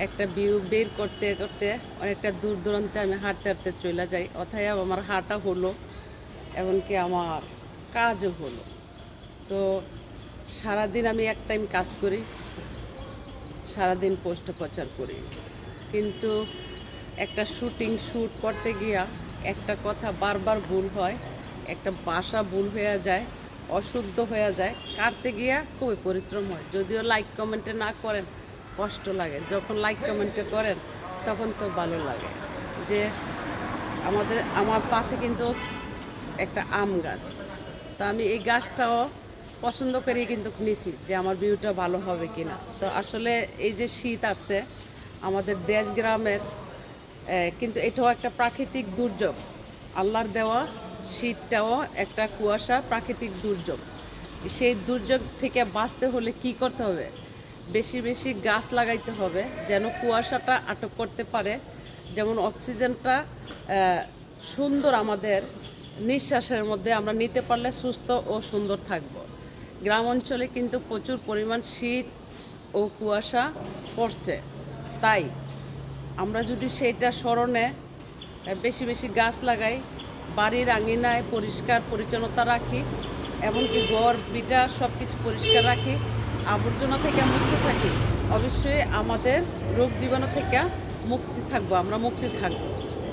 একটা ভিউ বের করতে করতে অনেকটা দূর দূরান্তে আমি হাঁটতে হাঁটতে চলে যাই, অতএব আমার হাঁটা হলো, এমনকি আমার কাজও হলো। তো সারাদিন আমি এক টাইম কাজ করি, সারাদিন পোস্ট প্রচার করি, কিন্তু একটা শ্যুট করতে গিয়া একটা কথা বারবার ভুল হয়, একটা ভাষা ভুল হয়ে যায়, অশুদ্ধ হয়ে যায়, কাটতে গিয়া খুবই পরিশ্রম হয়। যদিও লাইক কমেন্টে না করেন কষ্ট লাগে, যখন লাইক কমেন্টে করেন তখন তো ভালো লাগে। যে আমার পাশে কিন্তু একটা আম গাছ, তো আমি এই গাছটাও পছন্দ করেই কিন্তু নিছি যে আমার ভিউটা ভালো হবে কিনা। তো আসলে এই যে শীত আসছে আমাদের দেশ গ্রামের, কিন্তু এটাও একটা প্রাকৃতিক দুর্যোগ, আল্লাহর দেওয়া শীতটাও একটা কুয়াশা প্রাকৃতিক দুর্যোগ। সেই দুর্যোগ থেকে বাঁচতে হলে কি করতে হবে? বেশি বেশি গাছ লাগাইতে হবে যেন কুয়াশাটা আটক করতে পারে, যেমন অক্সিজেনটা সুন্দর আমাদের নিঃশ্বাসের মধ্যে আমরা নিতে পারলে সুস্থ ও সুন্দর থাকব। গ্রাম অঞ্চলে কিন্তু প্রচুর পরিমাণ শীত ও কুয়াশা পড়ছে, তাই আমরা যদি সেইটা স্মরণে বেশি বেশি গাছ লাগাই, বাড়ির আঙিনায় পরিষ্কার পরিচ্ছন্নতা রাখি, এমনকি ঘর বিটা সব কিছু পরিষ্কার রাখি, আবর্জনা থেকে মুক্ত থাকি, অবশ্যই আমাদের রোগ জীবাণু থেকে মুক্তি থাকবো, আমরা মুক্তি থাকবো।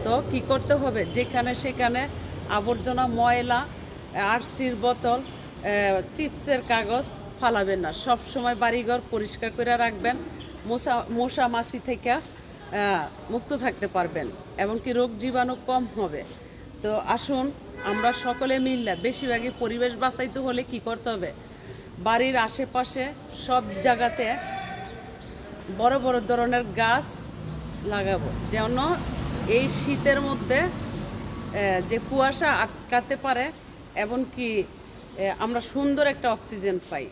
তো কি করতে হবে? যেখানে সেখানে আবর্জনা, ময়লা, আরসির বোতল, চিপসের কাগজ ফালাবেন না। সব সময় বাড়িঘর পরিষ্কার করে রাখবেন, মশা মাছি থেকে মুক্ত থাকতে পারবেন, এমনকি রোগ জীবাণু কম হবে। তো আসুন আমরা সকলে মিললে, বেশিরভাগই পরিবেশ বাঁচাইতে হলে কি করতে হবে? বাড়ির আশেপাশে সব জায়গাতে বড় বড় ধরনের গাছ লাগাবো, যেন এই শীতের মধ্যে যে কুয়াশা আটকাতে পারে, এমনকি আমরা সুন্দর একটা অক্সিজেন পাই।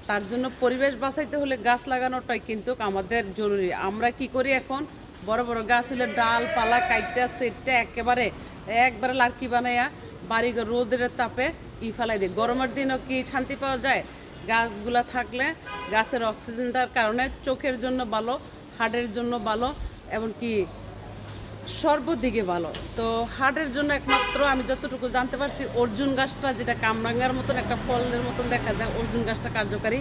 তার জন্য পরিবেশ বাঁচাইতে হলে গাছ লাগানোটাই কিন্তু আমাদের জরুরি। আমরা কি করি এখন? বড় বড় গাছ হলে ডালপালা কাইটা সেটটা একবারে লার্কি বানাইয়া বাড়িঘর রোদের তাপে ফেলাই দিই। গরমের দিনও কি শান্তি পাওয়া যায়? গাছগুলা থাকলে গাছের অক্সিজেনটার কারণে চোখের জন্য ভালো, হার্টের জন্য ভালো, এমনকি সর্বদিকে ভালো। তো হার্টের জন্য একমাত্র আমি যতটুকু জানতে পারছি, অর্জুন গাছটা, যেটা কামরাঙ্গার মতন একটা ফলের মতন দেখা যায়, অর্জুন গাছটা কার্যকারী।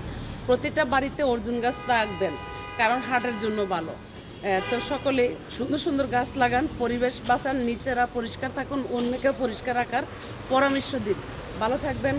প্রতিটা বাড়িতে অর্জুন গাছ রাখবেন, কারণ হার্টের জন্য ভালো। তো সকলে সুন্দর সুন্দর গাছ লাগান, পরিবেশ বাঁচান, নিচেরা পরিষ্কার থাকুন, অন্যকে পরিষ্কার রাখার পরামর্শ দিন। ভালো থাকবেন।